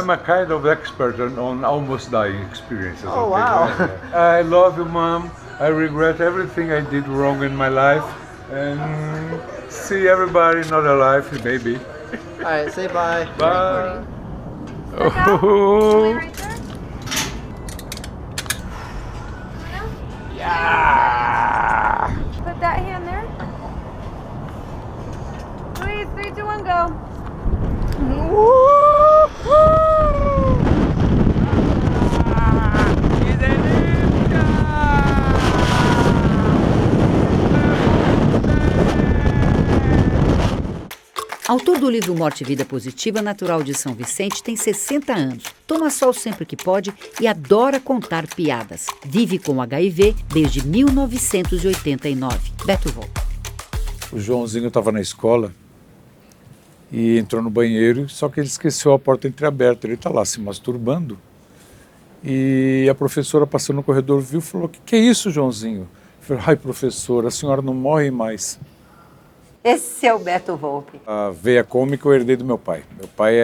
I'm a kind of expert on almost dying experiences. Oh, wow. I love you, Mom. I regret everything I did wrong in my life. And see everybody not alive, maybe. All right, say bye. Bye. Oh. Right there. Yeah. Put that hand there. Please, 3, 2, 1, go. Autor do livro Morte e Vida Positiva, natural de São Vicente, tem 60 anos. Toma sol sempre que pode e adora contar piadas. Vive com HIV desde 1989. Beto Volpi. O Joãozinho estava na escola e entrou no banheiro, só que ele esqueceu a porta entreaberta. Ele está lá se masturbando. E a professora passando no corredor viu e falou: que é isso, Joãozinho? Eu falei: ai, professora, a senhora não morre mais. Esse é o Beto Volpi. A veia cômica eu herdei do meu pai. Meu pai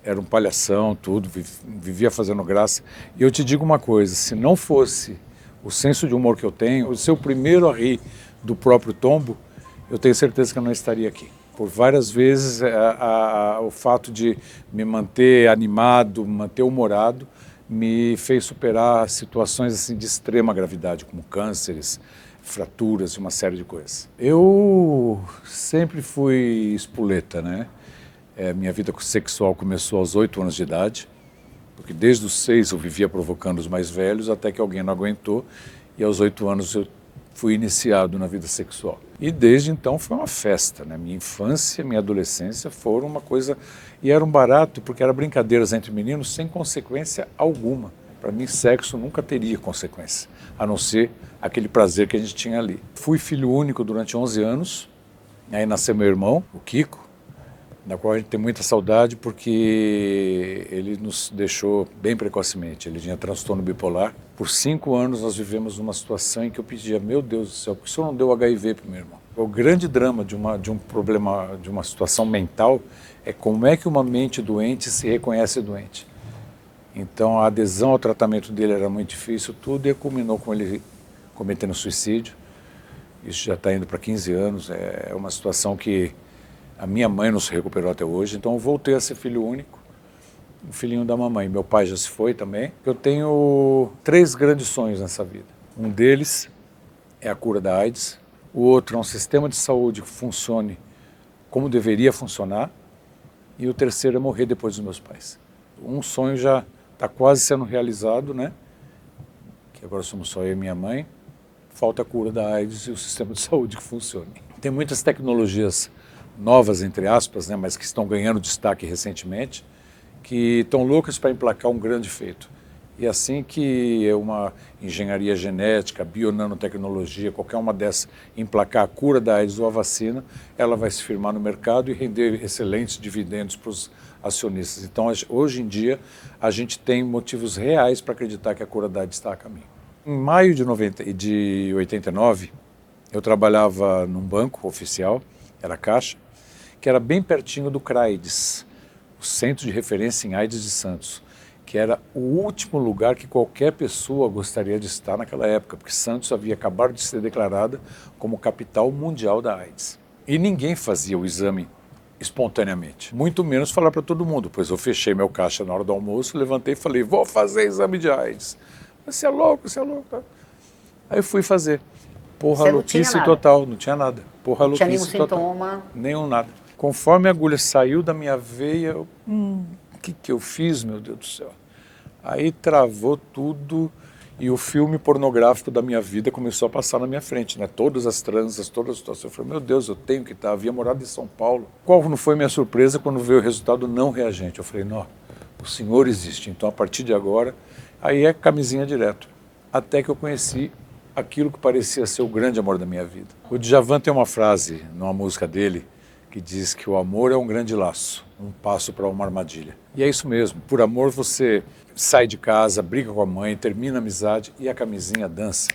era um palhação, tudo, vivia fazendo graça. E eu te digo uma coisa, se não fosse o senso de humor que eu tenho, o ser o primeiro a rir do próprio tombo, eu tenho certeza que eu não estaria aqui. Por várias vezes, o fato de me manter animado, manter humorado, me fez superar situações assim, de extrema gravidade, como cânceres, fraturas e uma série de coisas. Eu sempre fui espoleta, né? Minha vida sexual começou aos 8 anos de idade, porque desde os 6 eu vivia provocando os mais velhos, até que alguém não aguentou, e aos 8 anos eu fui iniciado na vida sexual. E desde então foi uma festa, né? Minha infância, minha adolescência foram uma coisa... E era um barato, porque eram brincadeiras entre meninos sem consequência alguma. Para mim, sexo nunca teria consequência, a não ser aquele prazer que a gente tinha ali. Fui filho único durante 11 anos, aí nasceu meu irmão, o Kiko, da qual a gente tem muita saudade porque ele nos deixou bem precocemente. Ele tinha transtorno bipolar. Por 5 anos nós vivemos numa situação em que eu pedia: meu Deus do céu, por que o senhor não deu HIV para o meu irmão? O grande drama de um problema, de uma situação mental, é como é que uma mente doente se reconhece doente. Então a adesão ao tratamento dele era muito difícil, tudo, e culminou com ele cometendo suicídio. Isso já está indo para 15 anos, é uma situação que a minha mãe não se recuperou até hoje, então eu voltei a ser filho único, o filhinho da mamãe. Meu pai já se foi também. Eu tenho 3 grandes sonhos nessa vida. Um deles é a cura da AIDS, o outro é um sistema de saúde que funcione como deveria funcionar, e o terceiro é morrer depois dos meus pais. Um sonho já está quase sendo realizado, né? Que agora somos só eu e minha mãe. Falta a cura da AIDS e o sistema de saúde que funcione. Tem muitas tecnologias novas, entre aspas, né, mas que estão ganhando destaque recentemente, que estão loucas para emplacar um grande feito. E assim que uma engenharia genética, bionanotecnologia, qualquer uma dessas emplacar a cura da AIDS ou a vacina, ela vai se firmar no mercado e render excelentes dividendos para os acionistas. Então, hoje em dia, a gente tem motivos reais para acreditar que a cura da AIDS está a caminho. Em maio de 89, eu trabalhava num banco oficial, era Caixa, que era bem pertinho do CRAIDS, o Centro de Referência em AIDS de Santos, que era o último lugar que qualquer pessoa gostaria de estar naquela época, porque Santos havia acabado de ser declarada como capital mundial da AIDS. E ninguém fazia o exame espontaneamente, muito menos falar para todo mundo, pois eu fechei meu caixa na hora do almoço, levantei e falei: vou fazer exame de AIDS. Você é louco, você é louco. Aí eu fui fazer. Porra, louquice total, não tinha nada. Porra, louquice total. Não tinha nenhum sintoma? Nenhum nada. Conforme a agulha saiu da minha veia, eu, o que eu fiz, meu Deus do céu? Aí travou tudo e o filme pornográfico da minha vida começou a passar na minha frente, né? Todas as tranças, todas as situações. Eu falei: meu Deus, eu tenho que estar. Havia morado em São Paulo. Qual não foi minha surpresa quando veio o resultado não reagente? Eu falei: não, o senhor existe, então a partir de agora, aí é camisinha direto. Até que eu conheci aquilo que parecia ser o grande amor da minha vida. O Djavan tem uma frase numa música dele que diz que o amor é um grande laço, um passo para uma armadilha. E é isso mesmo, por amor você sai de casa, briga com a mãe, termina a amizade e a camisinha dança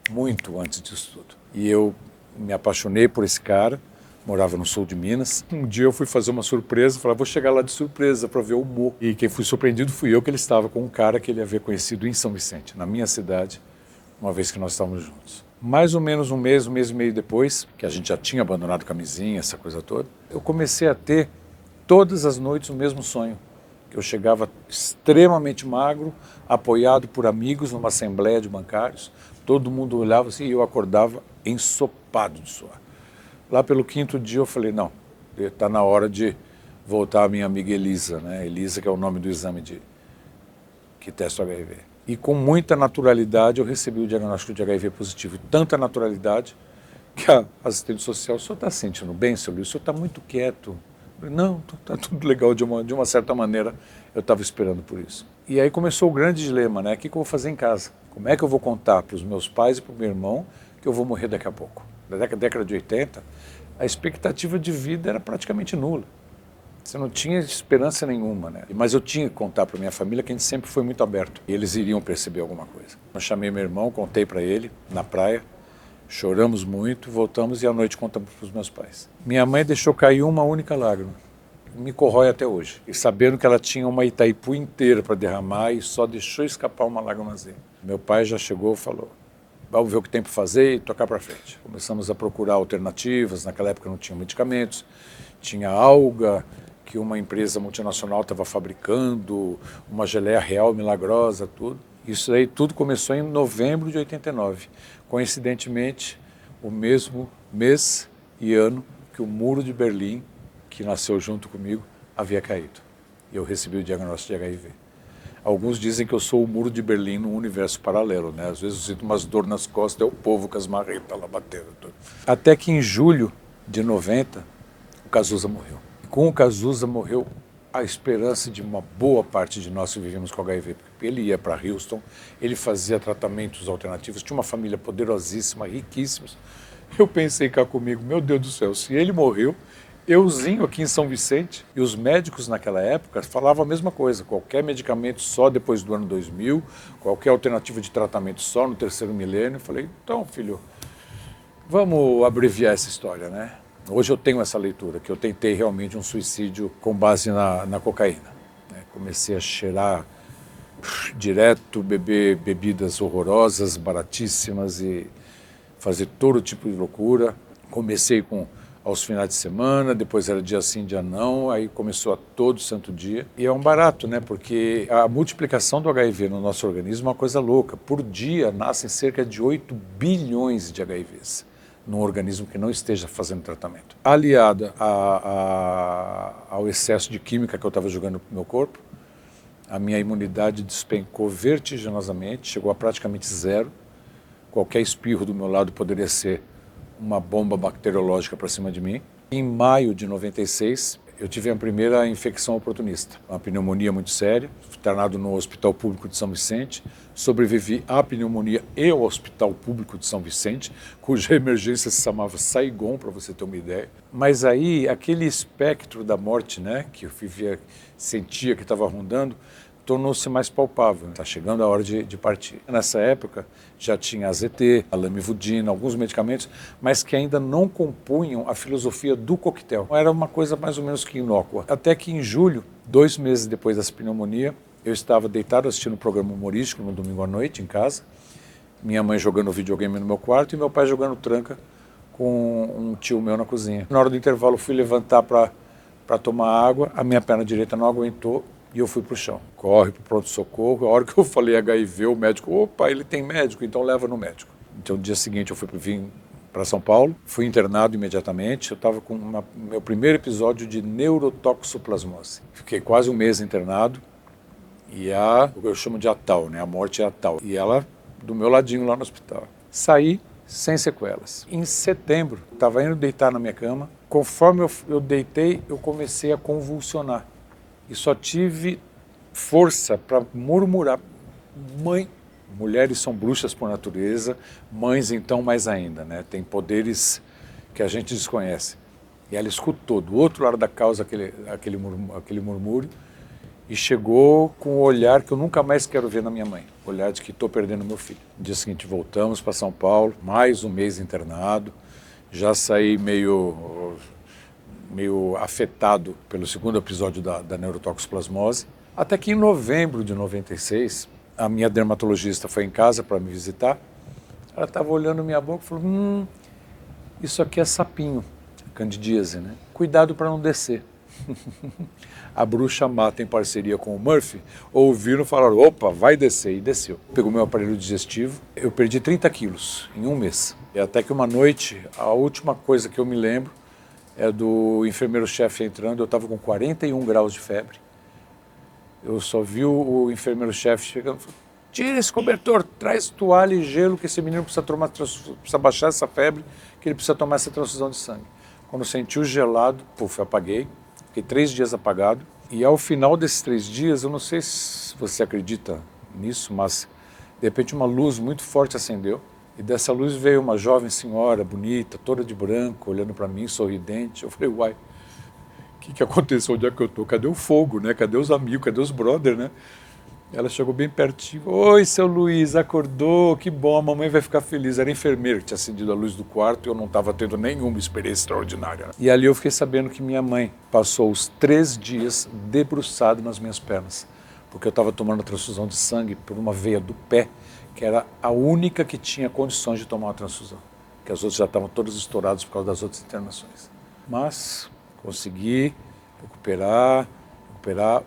muito antes disso tudo. E eu me apaixonei por esse cara, morava no sul de Minas. Um dia eu fui fazer uma surpresa, falei, vou chegar lá de surpresa para ver o Mo. E quem fui surpreendido fui eu, que ele estava com um cara que ele havia conhecido em São Vicente, na minha cidade, uma vez que nós estávamos juntos. Mais ou menos um mês e meio depois, que a gente já tinha abandonado camisinha, essa coisa toda, eu comecei a ter todas as noites o mesmo sonho. Eu chegava extremamente magro, apoiado por amigos numa assembleia de bancários. Todo mundo olhava assim e eu acordava ensopado de suor. Lá pelo 5º dia eu falei, não, está na hora de voltar a minha amiga Elisa, né? Elisa, que é o nome do exame que testa o HIV. E com muita naturalidade eu recebi o diagnóstico de HIV positivo. Tanta naturalidade que a assistente social, o senhor está se sentindo bem, seu Luiz? O senhor está muito quieto. Não, está tudo legal, de uma certa maneira eu estava esperando por isso. E aí começou o grande dilema, né? O que eu vou fazer em casa? Como é que eu vou contar para os meus pais e para o meu irmão que eu vou morrer daqui a pouco? Na década de 80, a expectativa de vida era praticamente nula. Você não tinha esperança nenhuma, né? Mas eu tinha que contar para minha família que a gente sempre foi muito aberto. E eles iriam perceber alguma coisa. Eu chamei meu irmão, contei para ele na praia. Choramos muito, voltamos e à noite contamos para os meus pais. Minha mãe deixou cair uma única lágrima. Me corrói até hoje. E sabendo que ela tinha uma Itaipu inteira para derramar e só deixou escapar uma lágrimazinha. Meu pai já chegou e falou, vamos ver o que tem para fazer e tocar para frente. Começamos a procurar alternativas, naquela época não tinha medicamentos, tinha alga que uma empresa multinacional estava fabricando, uma geleia real milagrosa, tudo. Isso aí tudo começou em novembro de 89. Coincidentemente, o mesmo mês e ano que o Muro de Berlim, que nasceu junto comigo, havia caído. E eu recebi o diagnóstico de HIV. Alguns dizem que eu sou o Muro de Berlim num universo paralelo, né? Às vezes eu sinto umas dor nas costas, é o povo com as marretas lá batendo. Tudo. Até que em julho de 90, o Cazuza morreu. E com o Cazuza morreu a esperança de uma boa parte de nós que vivíamos com HIV. Porque ele ia para Houston, ele fazia tratamentos alternativos, tinha uma família poderosíssima, riquíssima. Eu pensei cá comigo, meu Deus do céu, se ele morreu, euzinho aqui em São Vicente, e os médicos naquela época falavam a mesma coisa, qualquer medicamento só depois do ano 2000, qualquer alternativa de tratamento só no 3º milênio. Eu falei, então filho, vamos abreviar essa história, né? Hoje eu tenho essa leitura, que eu tentei realmente um suicídio com base na cocaína. Né? Comecei a cheirar direto, beber bebidas horrorosas, baratíssimas e fazer todo tipo de loucura. Comecei aos finais de semana, depois era dia sim, dia não, aí começou a todo santo dia. E é um barato, né? Porque a multiplicação do HIV no nosso organismo é uma coisa louca. Por dia nascem cerca de 8 bilhões de HIVs. Num organismo que não esteja fazendo tratamento. Aliada ao excesso de química que eu estava jogando no meu corpo, a minha imunidade despencou vertiginosamente, chegou a praticamente zero. Qualquer espirro do meu lado poderia ser uma bomba bacteriológica para cima de mim. Em maio de 96, eu tive a primeira infecção oportunista, uma pneumonia muito séria, internado no Hospital Público de São Vicente, sobrevivi à pneumonia e ao Hospital Público de São Vicente, cuja emergência se chamava Saigon, para você ter uma ideia. Mas aí, aquele espectro da morte, né, que eu sentia que estava rondando, tornou-se mais palpável. Está chegando a hora de partir. Nessa época, já tinha AZT, a lamivudina, alguns medicamentos, mas que ainda não compunham a filosofia do coquetel. Era uma coisa mais ou menos que inócua. Até que em julho, 2 meses depois dessa pneumonia, eu estava deitado assistindo um programa humorístico no domingo à noite, em casa, minha mãe jogando videogame no meu quarto e meu pai jogando tranca com um tio meu na cozinha. Na hora do intervalo, fui levantar para tomar água, a minha perna direita não aguentou, e eu fui para o chão. Corre para o pronto-socorro. A hora que eu falei HIV, o médico, opa, ele tem médico, então leva no médico. Então, no dia seguinte, eu vim para São Paulo, fui internado imediatamente. Eu estava com meu primeiro episódio de neurotoxoplasmose. Fiquei quase um mês internado. E eu chamo de ATAL, né? A morte é ATAL. E ela do meu ladinho lá no hospital. Saí sem sequelas. Em setembro, estava indo deitar na minha cama. Conforme eu deitei, eu comecei a convulsionar. E só tive força para murmurar, mãe. Mulheres são bruxas por natureza, mães então mais ainda, né? Tem poderes que a gente desconhece. E ela escutou do outro lado da causa aquele murmúrio e chegou com um olhar que eu nunca mais quero ver na minha mãe, o olhar de que estou perdendo meu filho. No dia seguinte voltamos para São Paulo, mais um mês internado, já saí meio meio afetado pelo segundo episódio da neurotoxoplasmose. Até que em novembro de 96, a minha dermatologista foi em casa para me visitar. Ela estava olhando minha boca e falou, isso aqui é sapinho, candidíase, né? Cuidado para não descer. A bruxa mata em parceria com o Murphy ouviram e falaram, opa, vai descer, e desceu. Pegou meu aparelho digestivo, eu perdi 30 quilos em um mês. E até que uma noite, a última coisa que eu me lembro é do enfermeiro-chefe entrando, eu estava com 41 graus de febre. Eu só vi o enfermeiro-chefe chegando e falou, tira esse cobertor, traz toalha e gelo que esse menino precisa baixar essa febre, que ele precisa tomar essa transfusão de sangue. Quando eu senti o gelado, apaguei. Fiquei 3 dias apagado. E ao final desses 3 dias, eu não sei se você acredita nisso, mas de repente uma luz muito forte acendeu. E dessa luz veio uma jovem senhora, bonita, toda de branco, olhando para mim, sorridente. Eu falei, uai, o que aconteceu? Onde é que eu estou? Cadê o fogo, né? Cadê os amigos? Cadê os brothers, né? Ela chegou bem pertinho. Oi, seu Luiz, acordou? Que bom, a mamãe vai ficar feliz. Era a enfermeira que tinha acendido a luz do quarto e eu não estava tendo nenhuma experiência extraordinária. E ali eu fiquei sabendo que minha mãe passou os 3 dias debruçada nas minhas pernas, porque eu estava tomando a transfusão de sangue por uma veia do pé, que era a única que tinha condições de tomar uma transfusão, que as outras já estavam todas estouradas por causa das outras internações. Mas consegui recuperar.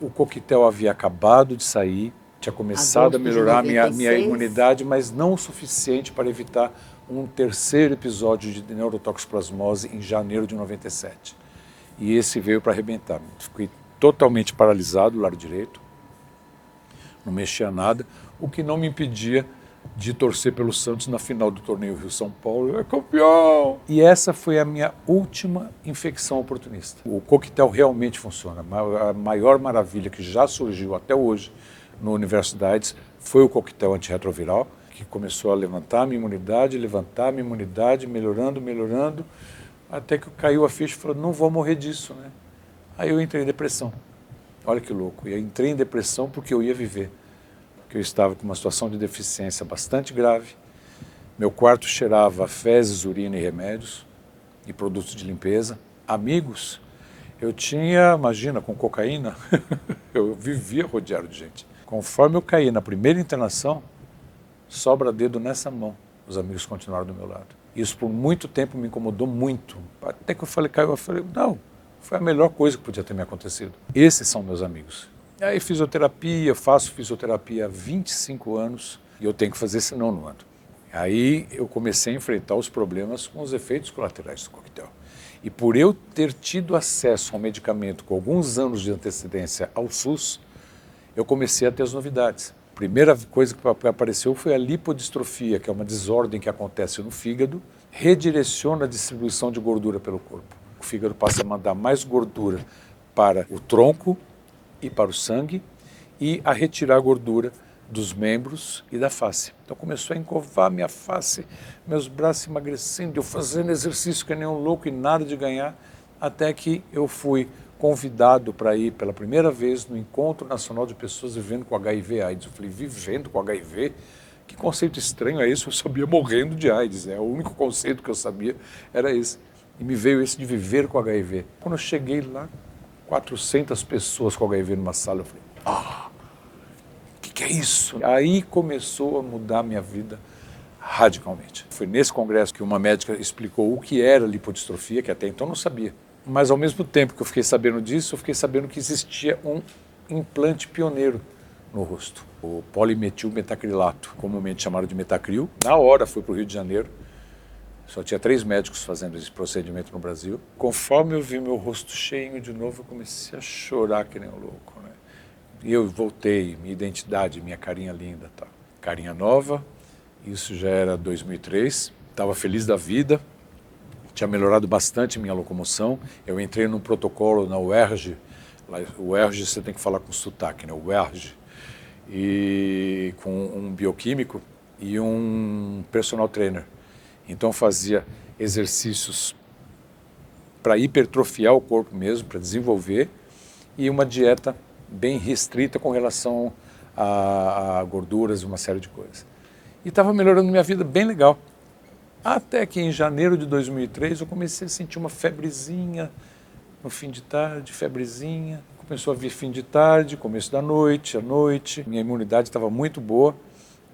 O coquetel havia acabado de sair, tinha começado a melhorar a minha imunidade, mas não o suficiente para evitar um terceiro episódio de neurotoxoplasmose em janeiro de 97. E esse veio para arrebentar. Fiquei totalmente paralisado do lado direito, não mexia nada, o que não me impedia de torcer pelo Santos na final do torneio Rio-São Paulo. É campeão! E essa foi a minha última infecção oportunista. O coquetel realmente funciona. A maior maravilha que já surgiu até hoje no universo da AIDS foi o coquetel antirretroviral, que começou a levantar a minha imunidade, melhorando, até que caiu a ficha e falou, não vou morrer disso, né? Aí eu entrei em depressão. Olha que louco. Eu entrei em depressão porque eu ia viver. Que eu estava com uma situação de deficiência bastante grave. Meu quarto cheirava fezes, urina e remédios e produtos de limpeza. Amigos, eu tinha, imagina, com cocaína, eu vivia rodeado de gente. Conforme eu caí na primeira internação, sobra dedo nessa mão, os amigos continuaram do meu lado. Isso por muito tempo me incomodou muito. Até que eu falei, caiu, eu falei, não, foi a melhor coisa que podia ter me acontecido. Esses são meus amigos. Aí fisioterapia, faço fisioterapia há 25 anos e eu tenho que fazer, senão não ando. Aí eu comecei a enfrentar os problemas com os efeitos colaterais do coquetel. E por eu ter tido acesso ao medicamento com alguns anos de antecedência ao SUS, eu comecei a ter as novidades. A primeira coisa que apareceu foi a lipodistrofia, que é uma desordem que acontece no fígado, redireciona a distribuição de gordura pelo corpo. O fígado passa a mandar mais gordura para o tronco e para o sangue, e a retirar a gordura dos membros e da face. Então começou a encovar minha face, meus braços emagrecendo, eu fazendo exercício que nem um louco e nada de ganhar, até que eu fui convidado para ir pela primeira vez no Encontro Nacional de Pessoas Vivendo com HIV/AIDS. Eu falei, vivendo com HIV? Que conceito estranho é esse? Eu sabia morrendo de AIDS, o único conceito que eu sabia era esse. E me veio esse de viver com HIV. Quando eu cheguei lá, 400 pessoas com HIV numa sala, eu falei, o que é isso? Aí começou a mudar a minha vida radicalmente. Foi nesse congresso que uma médica explicou o que era lipodistrofia, que até então eu não sabia. Mas ao mesmo tempo que eu fiquei sabendo disso, eu fiquei sabendo que existia um implante pioneiro no rosto, o polimetilmetacrilato, comumente chamado de metacril. Na hora fui para o Rio de Janeiro, só tinha 3 médicos fazendo esse procedimento no Brasil. Conforme eu vi meu rosto cheinho de novo, eu comecei a chorar que nem um louco, né? E eu voltei, minha identidade, minha carinha linda, tá? Carinha nova, isso já era 2003, estava feliz da vida, tinha melhorado bastante minha locomoção. Eu entrei num protocolo na UERJ, o UERJ você tem que falar com sotaque, né? O UERJ, e com um bioquímico e um personal trainer. Então fazia exercícios para hipertrofiar o corpo mesmo, para desenvolver, e uma dieta bem restrita com relação a gorduras e uma série de coisas. E estava melhorando minha vida bem legal. Até que em janeiro de 2003 eu comecei a sentir uma febrezinha no fim de tarde, febrezinha. Começou a vir fim de tarde, começo da noite, à noite. Minha imunidade estava muito boa.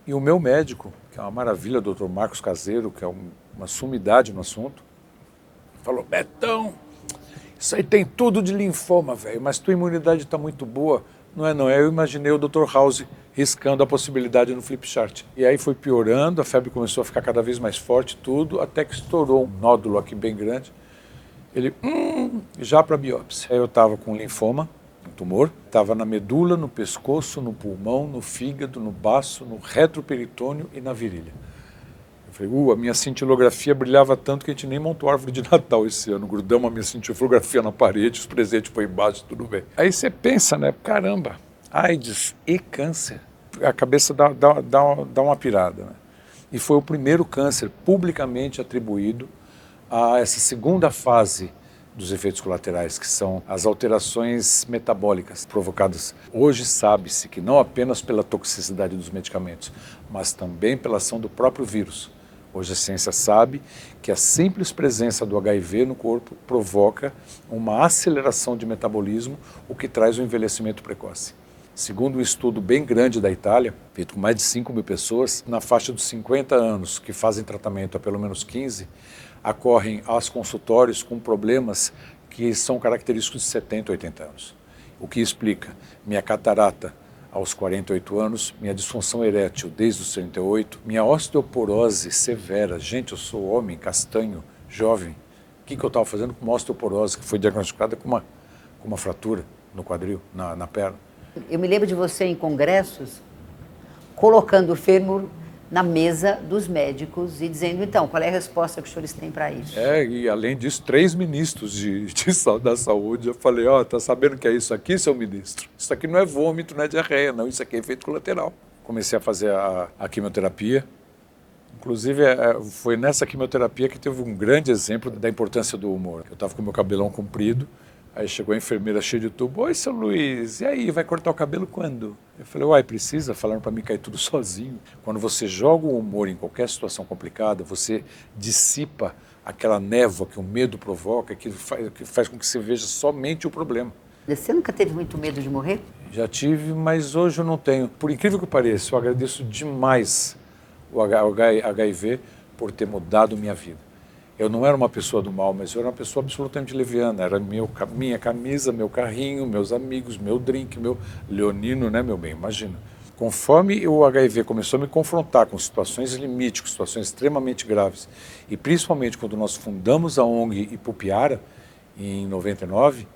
E o meu médico, que é uma maravilha, o Dr. Marcos Caseiro, que é uma sumidade no assunto, falou: Betão, isso aí tem tudo de linfoma, velho, mas tua imunidade está muito boa. Não é, não é. Eu imaginei o Dr. House riscando a possibilidade no flip chart. E aí foi piorando, a febre começou a ficar cada vez mais forte, tudo, até que estourou um nódulo aqui bem grande. Ele, já para biópsia. Aí eu estava com linfoma, um tumor, estava na medula, no pescoço, no pulmão, no fígado, no baço, no retroperitônio e na virilha. Eu falei, a minha cintilografia brilhava tanto que a gente nem montou árvore de Natal esse ano. Grudamos a minha cintilografia na parede, os presentes foi embaixo, tudo bem. Aí você pensa, né, caramba, AIDS e câncer. A cabeça dá uma pirada, né? E foi o primeiro câncer publicamente atribuído a essa segunda fase dos efeitos colaterais, que são as alterações metabólicas provocadas. Hoje sabe-se que não apenas pela toxicidade dos medicamentos, mas também pela ação do próprio vírus. Hoje a ciência sabe que a simples presença do HIV no corpo provoca uma aceleração de metabolismo, o que traz o envelhecimento precoce. Segundo um estudo bem grande da Itália, feito com mais de 5.000 pessoas, na faixa dos 50 anos, que fazem tratamento há pelo menos 15, acorrem aos consultórios com problemas que são característicos de 70, 80 anos. O que explica minha catarata aos 48 anos, minha disfunção erétil desde os 38, minha osteoporose severa. Gente, eu sou homem, castanho, jovem. O que eu estava fazendo com uma osteoporose que foi diagnosticada com uma fratura no quadril, na perna? Eu me lembro de você em congressos colocando o fêmur na mesa dos médicos e dizendo, então, qual é a resposta que os senhores têm para isso? E além disso, 3 ministros da saúde, eu falei, tá sabendo o que é isso aqui, seu ministro? Isso aqui não é vômito, não é diarreia, não, isso aqui é efeito colateral. Comecei a fazer a quimioterapia, inclusive foi nessa quimioterapia que teve um grande exemplo da importância do humor. Eu estava com o meu cabelão comprido, aí chegou a enfermeira cheia de tubo, oi, seu Luiz, e aí, vai cortar o cabelo quando? Eu falei, precisa? Falaram para mim cair tudo sozinho. Quando você joga o humor em qualquer situação complicada, você dissipa aquela névoa que o medo provoca, que faz com que você veja somente o problema. Você nunca teve muito medo de morrer? Já tive, mas hoje eu não tenho. Por incrível que pareça, eu agradeço demais o HIV por ter mudado minha vida. Eu não era uma pessoa do mal, mas eu era uma pessoa absolutamente leviana. Era minha camisa, meu carrinho, meus amigos, meu drink, meu leonino, né, meu bem? Imagina. Conforme o HIV começou a me confrontar com situações limite, com situações extremamente graves, e principalmente quando nós fundamos a ONG Ipupiara, em 99,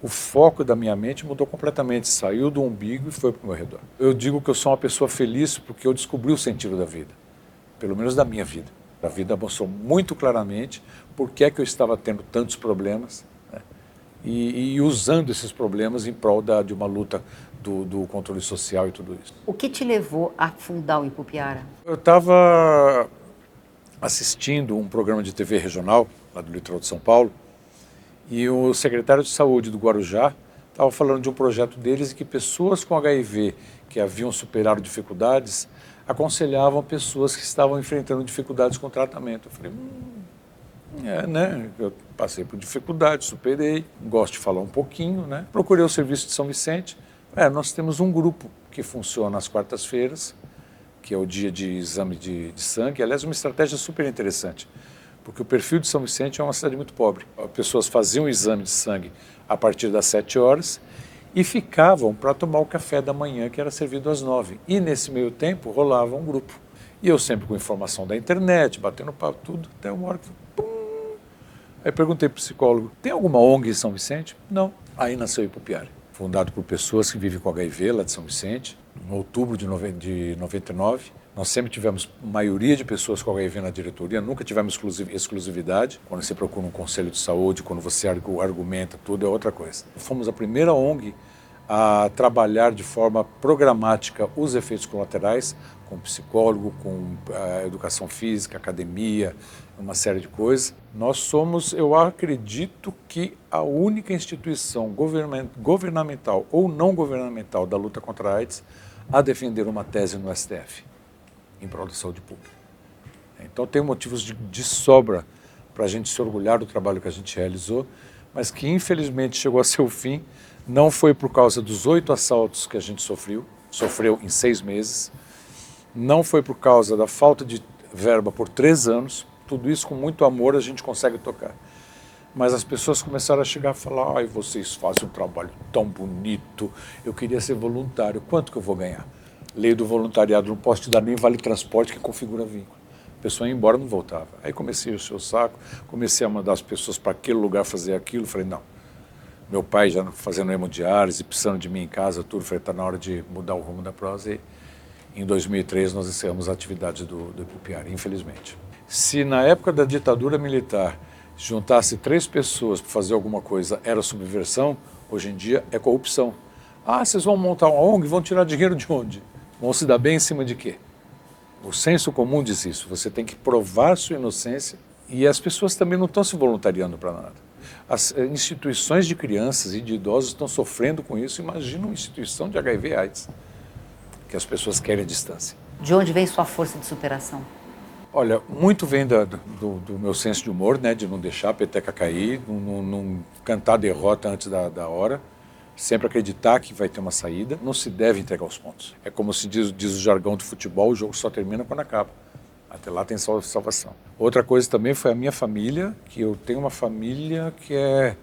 o foco da minha mente mudou completamente. Saiu do umbigo e foi para o meu redor. Eu digo que eu sou uma pessoa feliz porque eu descobri o sentido da vida, pelo menos da minha vida. A vida mostrou muito claramente por que é que eu estava tendo tantos problemas, né? E usando esses problemas em prol de uma luta do controle social e tudo isso. O que te levou a fundar o Ipupiara? Eu estava assistindo um programa de TV regional, lá do litoral de São Paulo, e o secretário de saúde do Guarujá estava falando de um projeto deles em que pessoas com HIV que haviam superado dificuldades aconselhavam pessoas que estavam enfrentando dificuldades com o tratamento. Eu falei, né? Eu passei por dificuldades, superei, gosto de falar um pouquinho, né? Procurei o serviço de São Vicente. Nós temos um grupo que funciona às quartas-feiras, que é o dia de exame de sangue. Aliás, uma estratégia super interessante, porque o perfil de São Vicente é uma cidade muito pobre. As pessoas faziam o exame de sangue a partir das 7 horas, e ficavam para tomar o café da manhã, que era servido às 9. E nesse meio tempo rolava um grupo. E eu sempre com informação da internet, batendo papo, tudo, até uma hora que... Pum! Aí perguntei para o psicólogo, tem alguma ONG em São Vicente? Não. Aí nasceu o Ipupiara, fundado por pessoas que vivem com HIV lá de São Vicente, em outubro de 99. Nós sempre tivemos maioria de pessoas com HIV na diretoria, nunca tivemos exclusividade. Quando você procura um conselho de saúde, quando você argumenta, tudo é outra coisa. Fomos a primeira ONG a trabalhar de forma programática os efeitos colaterais, com psicólogo, com educação física, academia, uma série de coisas. Nós somos, eu acredito que a única instituição governamental ou não governamental da luta contra a AIDS a defender uma tese no STF. Em prol da saúde pública. Então tem motivos de sobra para a gente se orgulhar do trabalho que a gente realizou, mas que infelizmente chegou a seu fim. Não foi por causa dos 8 assaltos que a gente sofreu em 6 meses, não foi por causa da falta de verba por 3 anos, tudo isso com muito amor a gente consegue tocar. Mas as pessoas começaram a chegar a falar, ai, vocês fazem um trabalho tão bonito, eu queria ser voluntário, quanto que eu vou ganhar? Lei do voluntariado, não posso te dar nem vale transporte que configura vínculo. A pessoa ia embora, não voltava. Aí comecei a encher o saco, comecei a mandar as pessoas para aquele lugar fazer aquilo, falei, não. Meu pai já fazendo hemodiálise, precisando de mim em casa, tudo, falei, está na hora de mudar o rumo da prosa. E em 2003 nós encerramos a atividade do Ipupiara, infelizmente. Se na época da ditadura militar juntasse 3 pessoas para fazer alguma coisa, era subversão, hoje em dia é corrupção. Ah, vocês vão montar uma ONG, vão tirar dinheiro de onde? Vão se dar bem em cima de quê? O senso comum diz isso, você tem que provar sua inocência e as pessoas também não estão se voluntariando para nada. As instituições de crianças e de idosos estão sofrendo com isso, imagina uma instituição de HIV/AIDS, que as pessoas querem a distância. De onde vem sua força de superação? Olha, muito vem do meu senso de humor, né, de não deixar a peteca cair, não cantar a derrota antes da hora, sempre acreditar que vai ter uma saída, não se deve entregar os pontos. É como se diz o jargão do futebol, o jogo só termina quando acaba. Até lá tem salvação. Outra coisa também foi a minha família, que eu tenho uma família que é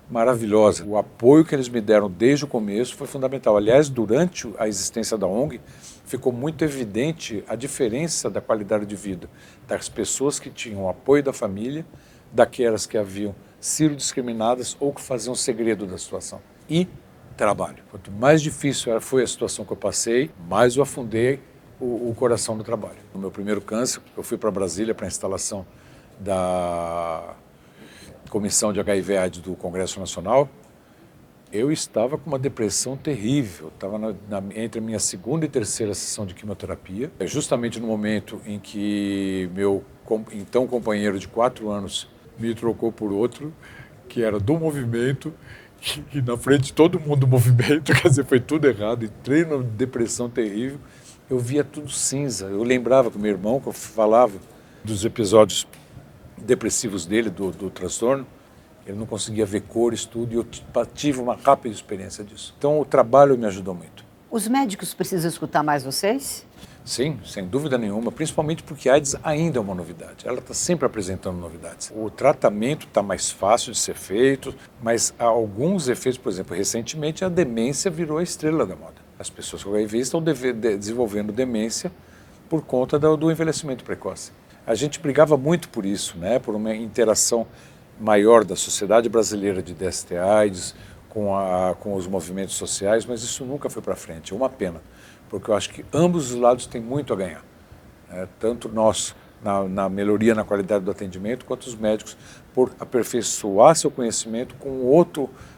maravilhosa. O apoio que eles me deram desde o começo foi fundamental. Aliás, durante a existência da ONG, ficou muito evidente a diferença da qualidade de vida das pessoas que tinham o apoio da família, daquelas que haviam sido discriminadas ou que faziam segredo da situação. E trabalho. Quanto mais difícil foi a situação que eu passei, mais eu afundei o coração do trabalho. No meu primeiro câncer, eu fui para Brasília para a instalação da Comissão de HIV/AIDS do Congresso Nacional. Eu estava com uma depressão terrível, estava entre a minha 2ª e 3ª sessão de quimioterapia, justamente no momento em que meu então companheiro de 4 anos me trocou por outro, que era do movimento, que na frente de todo mundo do movimento, quer dizer, foi tudo errado, entrei numa depressão terrível, eu via tudo cinza, eu lembrava com meu irmão, que eu falava dos episódios depressivos dele, do transtorno, ele não conseguia ver cores, tudo, e eu tive uma rápida experiência disso. Então o trabalho me ajudou muito. Os médicos precisam escutar mais vocês? Sim, sem dúvida nenhuma, principalmente porque a AIDS ainda é uma novidade. Ela está sempre apresentando novidades. O tratamento está mais fácil de ser feito, mas há alguns efeitos, por exemplo, recentemente a demência virou a estrela da moda. As pessoas com HIV estão desenvolvendo demência por conta do envelhecimento precoce. A gente brigava muito por isso, né? Por uma interação maior da sociedade brasileira de DST/AIDS com os movimentos sociais, mas isso nunca foi para frente. É uma pena, porque eu acho que ambos os lados têm muito a ganhar. Tanto nós, na melhoria na qualidade do atendimento, quanto os médicos, por aperfeiçoar seu conhecimento com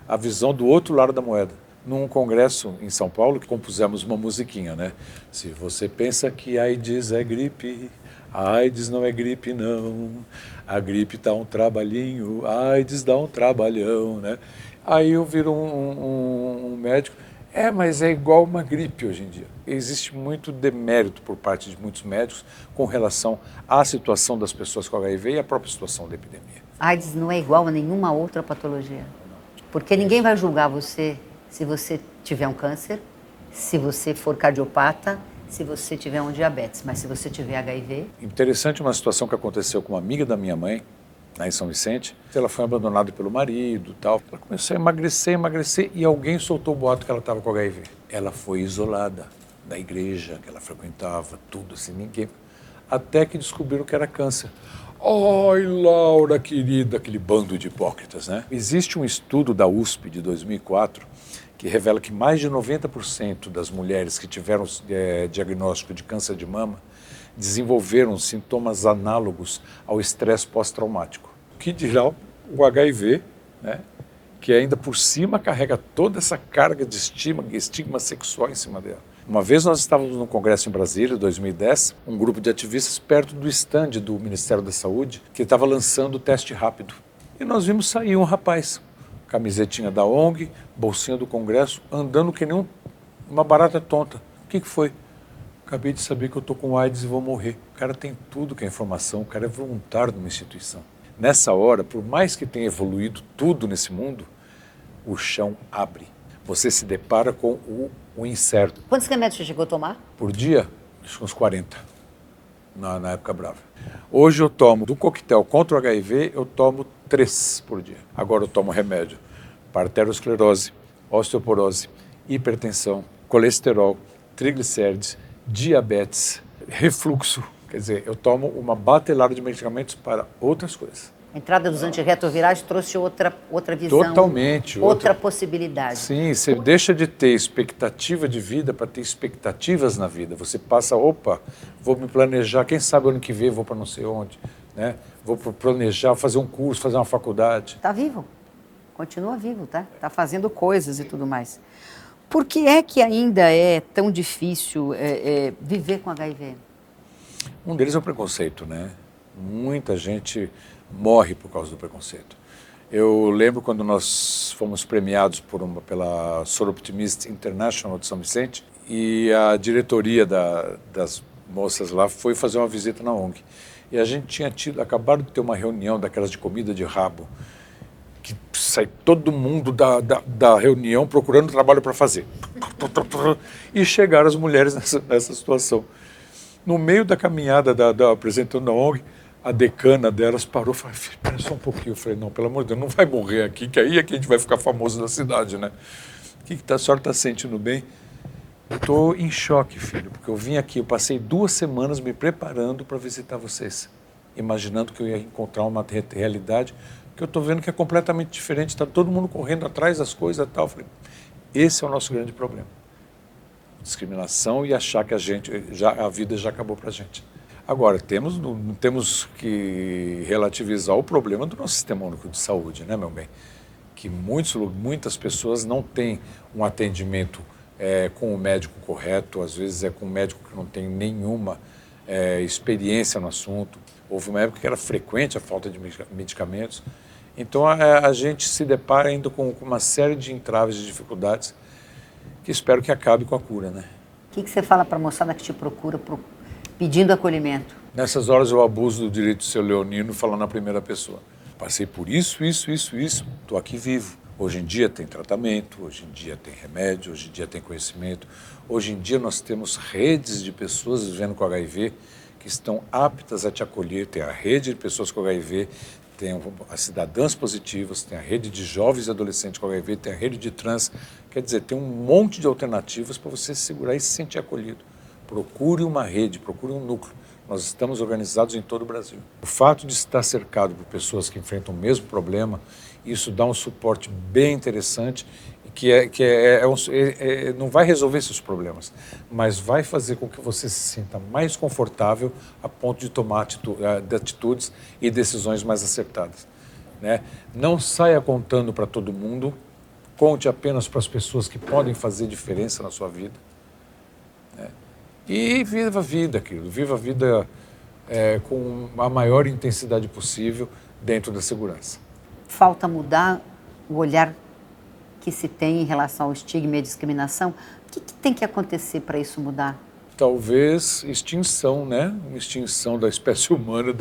a visão do outro lado da moeda. Num congresso em São Paulo, que compusemos uma musiquinha, né? Se você pensa que AIDS é gripe, a AIDS não é gripe, não. A gripe dá um trabalhinho, a AIDS dá um trabalhão, né? Aí eu viro um médico, mas é igual uma gripe hoje em dia. Existe muito demérito por parte de muitos médicos com relação à situação das pessoas com HIV e à própria situação da epidemia. A AIDS não é igual a nenhuma outra patologia. Porque ninguém vai julgar você se você tiver um câncer, se você for cardiopata, se você tiver um diabetes, mas se você tiver HIV... Interessante uma situação que aconteceu com uma amiga da minha mãe, lá em São Vicente. Ela foi abandonada pelo marido e tal. Ela começou a emagrecer e alguém soltou o boato que ela estava com HIV. Ela foi isolada da igreja que ela frequentava, tudo assim, ninguém... Até que descobriram que era câncer. Ai, Laura, querida, aquele bando de hipócritas, né? Existe um estudo da USP de 2004 que revela que mais de 90% das mulheres que tiveram diagnóstico de câncer de mama desenvolveram sintomas análogos ao estresse pós-traumático. O que dirá o HIV, né? Que ainda por cima carrega toda essa carga de estigma sexual em cima dela. Uma vez nós estávamos num congresso em Brasília, em 2010, um grupo de ativistas perto do estande do Ministério da Saúde, que estava lançando o teste rápido. E nós vimos sair um rapaz, camisetinha da ONG, bolsinha do Congresso, andando que nem uma barata tonta. O que foi? Acabei de saber que eu estou com AIDS e vou morrer. O cara tem tudo que é informação, o cara é voluntário de uma instituição. Nessa hora, por mais que tenha evoluído tudo nesse mundo, o chão abre. Você se depara com o incerto. Quantos remédios você chegou a tomar? Por dia, acho que uns 40, na época brava. Hoje eu tomo, do coquetel contra o HIV, eu tomo 3 por dia. Agora eu tomo remédio para arteriosclerose, osteoporose, hipertensão, colesterol, triglicérides, diabetes, refluxo. Quer dizer, eu tomo uma batelada de medicamentos para outras coisas. A entrada dos antirretrovirais trouxe outra visão. Totalmente. Outra possibilidade. Sim, você deixa de ter expectativa de vida para ter expectativas na vida. Você passa, opa, vou me planejar, quem sabe ano que vem vou para não sei onde, né? Vou planejar, fazer um curso, fazer uma faculdade. Está vivo. Continua vivo, tá? Está fazendo coisas e tudo mais. Por que é que ainda é tão difícil viver com HIV? Um deles é o preconceito, né? Muita gente morre por causa do preconceito. Eu lembro quando nós fomos premiados pela Soroptimist International de São Vicente e a diretoria das moças lá foi fazer uma visita na ONG. E a gente tinha acabado de ter uma reunião daquelas de comida de rabo, que sai todo mundo da reunião procurando trabalho para fazer. E chegaram as mulheres nessa situação. No meio da caminhada apresentando a ONG, a decana delas parou e falou, espera só um pouquinho. Eu falei, não, pelo amor de Deus, não vai morrer aqui, que aí é que a gente vai ficar famoso na cidade, né? O que a senhora está sentindo bem? Eu estou em choque, filho, porque eu vim aqui, eu passei 2 semanas me preparando para visitar vocês, imaginando que eu ia encontrar uma realidade que eu estou vendo que é completamente diferente, está todo mundo correndo atrás das coisas e tal. Eu falei, esse é o nosso grande problema. Discriminação e achar que a vida já acabou para a gente. Agora, temos que relativizar o problema do nosso sistema único de saúde, né, meu bem? Que muitas pessoas não têm um atendimento com o médico correto, às vezes é com um médico que não tem nenhuma experiência no assunto. Houve uma época que era frequente a falta de medicamentos. Então, a gente se depara ainda com uma série de entraves, de dificuldades, que espero que acabe com a cura, né? O que você fala para a moçada que te procura pedindo acolhimento? Nessas horas eu abuso do direito de ser leonino e falar na primeira pessoa. Passei por isso, estou aqui vivo. Hoje em dia tem tratamento, hoje em dia tem remédio, hoje em dia tem conhecimento. Hoje em dia nós temos redes de pessoas vivendo com HIV que estão aptas a te acolher. Tem a rede de pessoas com HIV, tem as cidadãs positivas, tem a rede de jovens e adolescentes com HIV, tem a rede de trans. Quer dizer, tem um monte de alternativas para você se segurar e se sentir acolhido. Procure uma rede, procure um núcleo. Nós estamos organizados em todo o Brasil. O fato de estar cercado por pessoas que enfrentam o mesmo problema, isso dá um suporte bem interessante, não vai resolver esses problemas, mas vai fazer com que você se sinta mais confortável a ponto de tomar atitudes e decisões mais acertadas, né? Não saia contando para todo mundo, conte apenas para as pessoas que podem fazer diferença na sua vida, né? E viva a vida, querido. Viva a vida com a maior intensidade possível dentro da segurança. Falta mudar o olhar que se tem em relação ao estigma e à discriminação. O que tem que acontecer para isso mudar? Talvez extinção, né? Uma extinção da espécie humana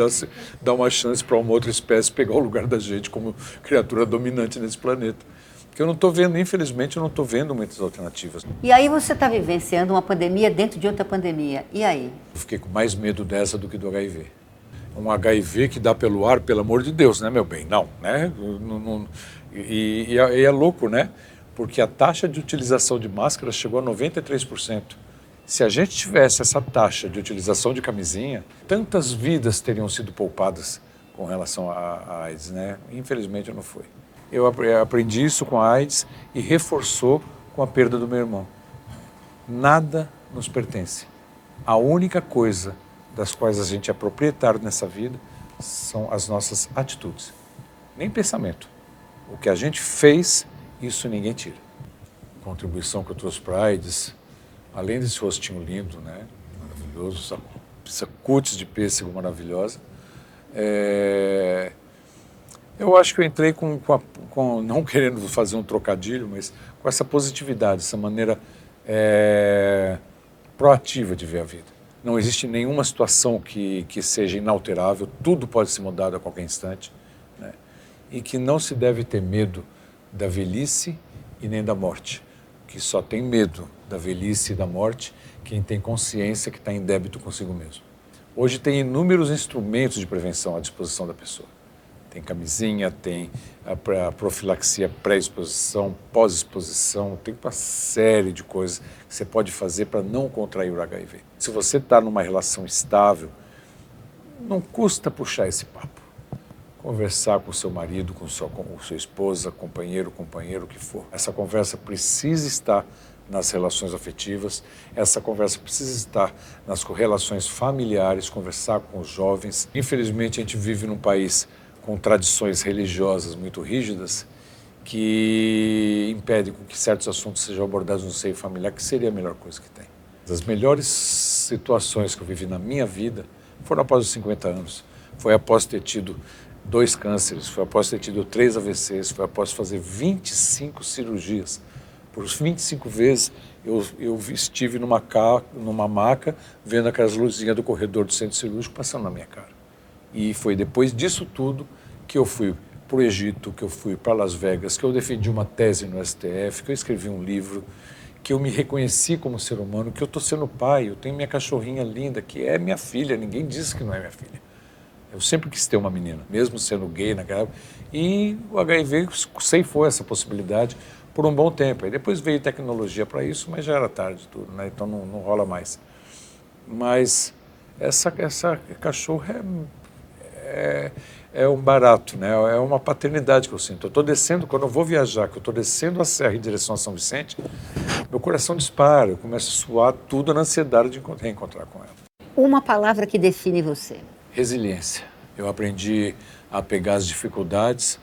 dá uma chance para uma outra espécie pegar o lugar da gente como criatura dominante nesse planeta. Que eu não estou vendo, infelizmente, eu não estou vendo muitas alternativas. E aí você está vivenciando uma pandemia dentro de outra pandemia. E aí? Eu fiquei com mais medo dessa do que do HIV. Um HIV que dá pelo ar, pelo amor de Deus, né, meu bem? Não, né? E é louco, né? Porque a taxa de utilização de máscara chegou a 93%. Se a gente tivesse essa taxa de utilização de camisinha, tantas vidas teriam sido poupadas com relação à AIDS, né? Infelizmente não foi. Eu aprendi isso com a AIDS e reforçou com a perda do meu irmão. Nada nos pertence. A única coisa das quais a gente é proprietário nessa vida são as nossas atitudes. Nem pensamento. O que a gente fez, isso ninguém tira. A contribuição que eu trouxe para a AIDS, além desse rostinho lindo, né? Maravilhoso, essa cutis de pêssego maravilhosa, eu acho que eu entrei com não querendo fazer um trocadilho, mas com essa positividade, essa maneira proativa de ver a vida. Não existe nenhuma situação que seja inalterável, tudo pode ser mudado a qualquer instante. e que não se deve ter medo da velhice e nem da morte, que só tem medo da velhice e da morte quem tem consciência que está em débito consigo mesmo. Hoje tem inúmeros instrumentos de prevenção à disposição da pessoa. Tem camisinha, tem a profilaxia pré-exposição, pós-exposição, tem uma série de coisas que você pode fazer para não contrair o HIV. Se você está numa relação estável, não custa puxar esse papo. Conversar com o seu marido, com sua esposa, companheiro, o que for. Essa conversa precisa estar nas relações afetivas, essa conversa precisa estar nas relações familiares, conversar com os jovens. Infelizmente, a gente vive num país com tradições religiosas muito rígidas que impedem que certos assuntos sejam abordados no seio familiar, que seria a melhor coisa que tem. As melhores situações que eu vivi na minha vida foram após os 50 anos. Foi após ter tido 2 cânceres, foi após ter tido 3 AVCs, foi após fazer 25 cirurgias. Por 25 vezes eu estive numa maca, vendo aquelas luzinhas do corredor do centro cirúrgico passando na minha cara. E foi depois disso tudo que eu fui para o Egito, que eu fui para Las Vegas, que eu defendi uma tese no STF, que eu escrevi um livro, que eu me reconheci como ser humano, que eu estou sendo pai, eu tenho minha cachorrinha linda, que é minha filha, ninguém disse que não é minha filha. Eu sempre quis ter uma menina, mesmo sendo gay naquela época, e o HIV ceifou essa possibilidade por um bom tempo. Aí depois veio tecnologia para isso, mas já era tarde tudo, né? Então não rola mais. Mas essa cachorra é um barato, né? É uma paternidade que eu sinto. Eu estou descendo, quando eu vou viajar, que eu estou descendo a serra em direção a São Vicente, meu coração dispara, eu começo a suar tudo na ansiedade de reencontrar com ela. Uma palavra que define você. Resiliência. Eu aprendi a pegar as dificuldades,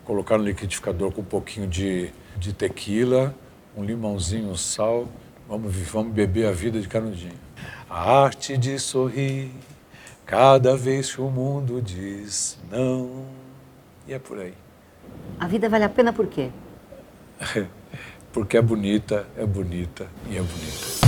colocar no liquidificador com um pouquinho de tequila, um limãozinho, um sal, vamos beber a vida de canudinho. A arte de sorrir cada vez que o mundo diz não. E é por aí. A vida vale a pena por quê? Porque é bonita e é bonita.